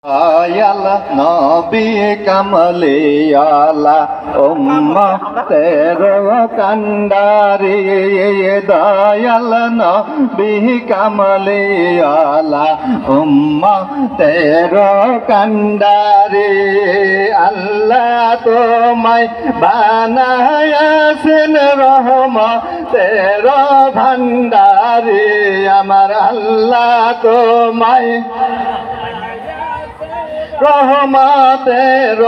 Ayala নবী কামলিয়ালা উম্মতের কান্ডারি দয়াল নবী কামলিয়ালা উম্মতের কান্ডারি আল্লাহ তোমায় বানায়াছেন রহমতের ভান্ডারি আমার আল্লাহ তোমায় রহমতের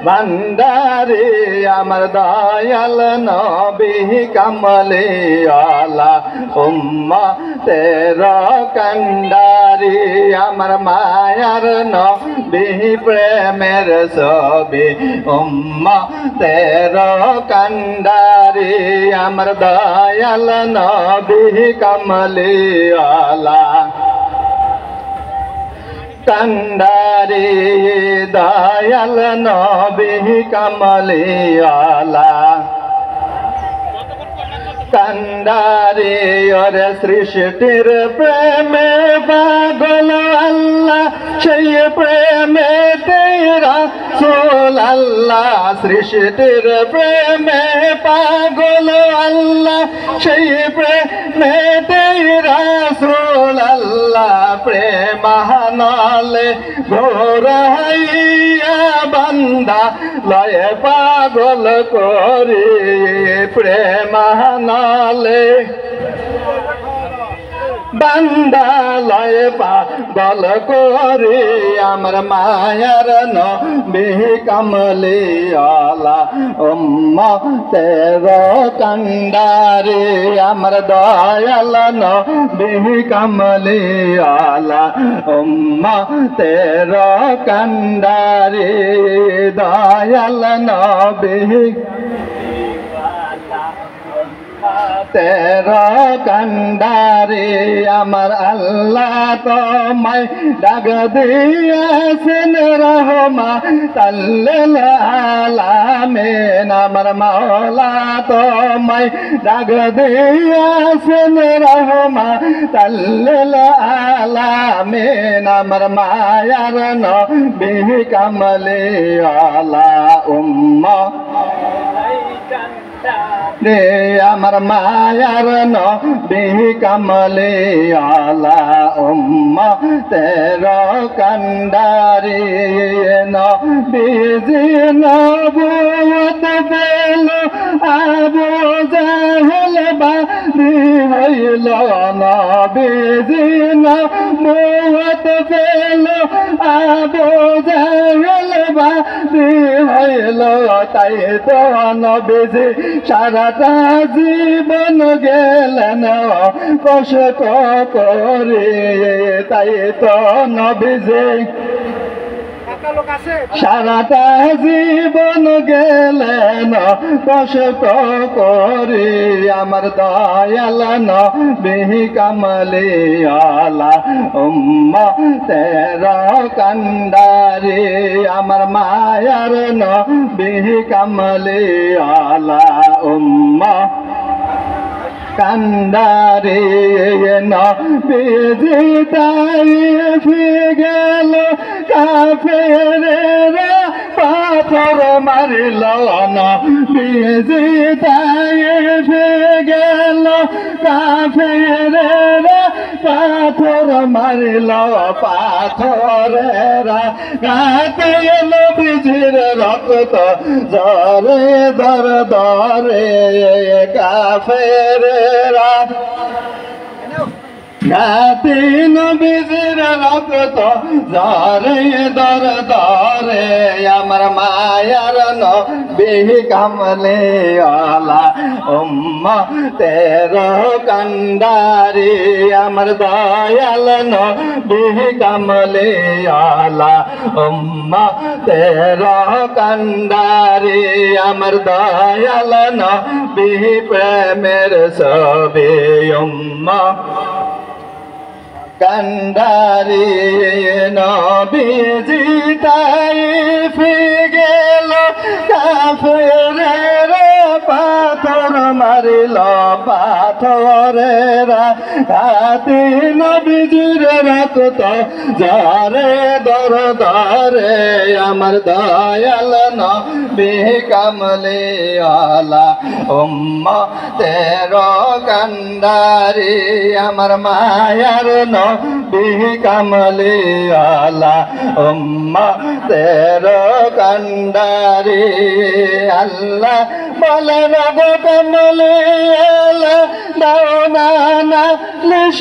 ভান্ডারি আমার দয়াল নবী কামলিয়ালা উম্মতের কান্ডারি আমার মায়ার নবী প্রেমের ছবি উম্মতের কান্ডারি আমার দয়াল নবী কামলিয়ালা কান্ডারি দয়াল নবী কামলিয়ালা কান্ডারি ওর সৃষ্টির প্রেমে পাগল আল্লাহ সেই প্রেমে তেরা সোল আল্লাহ সৃষ্টির প্রেমে পাগল আল্লাহ সেই প্রেমে তেরা সোল আল্লাহ প্রেমানলে ঘোরাইয়া বান্দা লয়ে পাগল করি প্রেমানলে বান্দা লয়ে পাগল করি আমার মায়ার নবী কামলিয়ালা উম্মতের কান্ডারি আমার দয়াল নবী কামলিয়ালা উম্মতের কান্ডারি দয়াল নবী তেরা কান্ডারি আমার আল্লাহ তোমায় ডাক দিয়েছেন রহমাতাল্লিল আলামিন আমার মাওলা তোমায় ডাক দিয়েছেন রহমাতাল্লিল আলামিন আমার মায়ার নবী কামলিয়ালা রে আমার মায়ার নবী কামলিয়ালা উম্মতের কান্ডারি নবীজি নবুয়ত পেল আবু জাহেল বাদী হইল নবীজি নবুয়ত পেল আবু জাহেল বাদী হইল তাই তো নবীজি সারাটা জীবন গেলেন কষ্ট করে তাই তো নবীজি সারাটা জীবন গেলেন কষ্ট করে আমার দয়াল নবী কামলিয়ালা উম্মতের কান্ডারি আমার মায়ার নবী কামলিয়ালা কান্ডারি নবীজি তাইফ গেল কাফেরেরা পাথর মারিল নবীজি তাইফ গেল কাফেরেরা পাথর মারিল পাথরেরা গাতে নবীজির রক্ত জরে দর দরে কাফেরেরা গাতে নবীজির রক্ত জরে দর দরে আমার মায়ার নবী কামলিয়ালা উম্মতের কান্ডারি আমার দয়াল নবী কামলিয়ালা উম্মতের কান্ডারি আমার দয়াল নবী প্রেমের ছবি কান্ডারি নবীজি তাইফ গেল কাফেরেরা পাথর মার মারিল পাথরেরা হাতে নবীজির রক্ত যারে দর দরে আমার দয়াল নবী কামলে আলা উম্মতের কান্ডারি আমার মায়ার নবী কামলে আলা উম্মতের কান্ডারি আল্লাহ বলেন গো কামলে আলা দাও না লিশ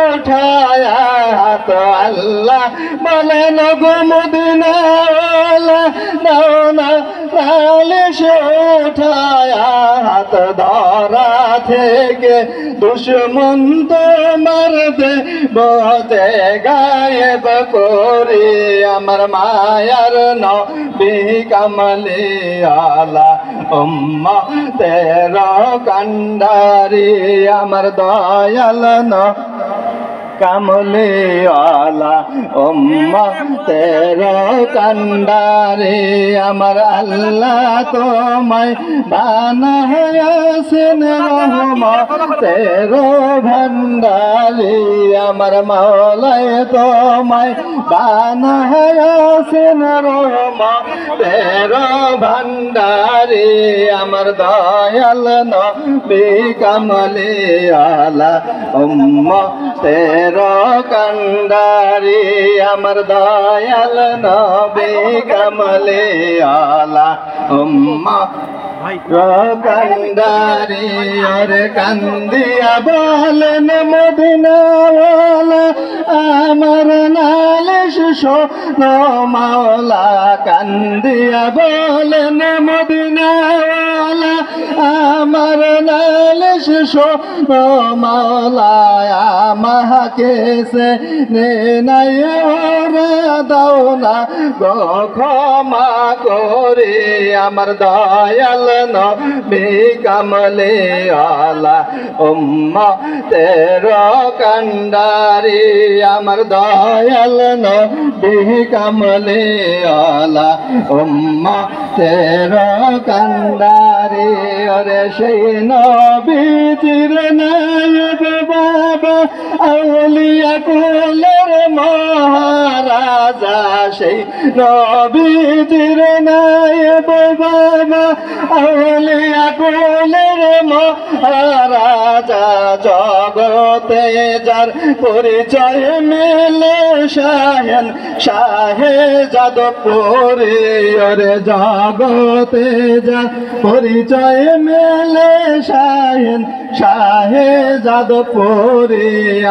উঠায়া হাত আল্লাহ বলেন গো মদিনা আলা দাও না লিশ উঠায়া হাত ধরা থেকে দুশ্মন তোমার দে বজে গায়েব করি আমার মায়ার নবী কামলে আলা উম্মতের কান্ডারি আমার দয়াল কামলে আলা উম্মতের কান্ডারি আমার আল্লাহ তোমায় বানায়াছেন রহমতের ভান্ডারি আমার মাওলায় তোমায় বানায়াছেন রহমতের ভান্ডারি আমার দয়াল নবী কামলে আলা উম্মতের কান্ডারি আমার দয়াল নবী কামলে আলা কান্ডারি আর কান্দিয়া বলেন মদিনাওয়ালা আমার নালিশ শোনো মাওলা কান্দিয়া বলেন মদিনাওয়ালা আমার নালিশ শোনো মাওলা আমাকে সে নাই ওরে দাও না গো ক্ষমা করে আমার দয়াল নবী কামলে আলা উম্মতের কান্ডারি আমার দয়াল নবী কামলে আলা উম্মতের কান্ডারি ওরে সেই নবীজির নায়ক বাবা আউলিয়া কুলের মহারাজা সেই নবীজির নায়ক বাবা আউলিয়া কুলের মহারাজা জগতে যার পরিচয় মেলে শাহেন শাহে যাদবপুরে ওরে জগতে যার পরিচয় মেলে শাহেন শাহে যাদবপুরে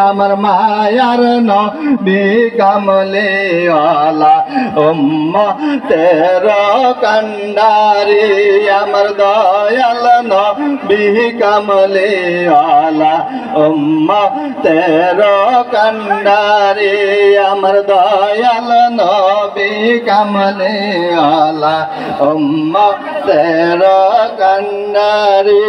আমার মায়ার নবী কামলে আলা উম্মতের কান্ডারি আমার দয়াল নবী কামলে আলা উম্মতের কান্ডারি আমার দয়াল নবী কামলে আলা উম্মতের কান্ডারি।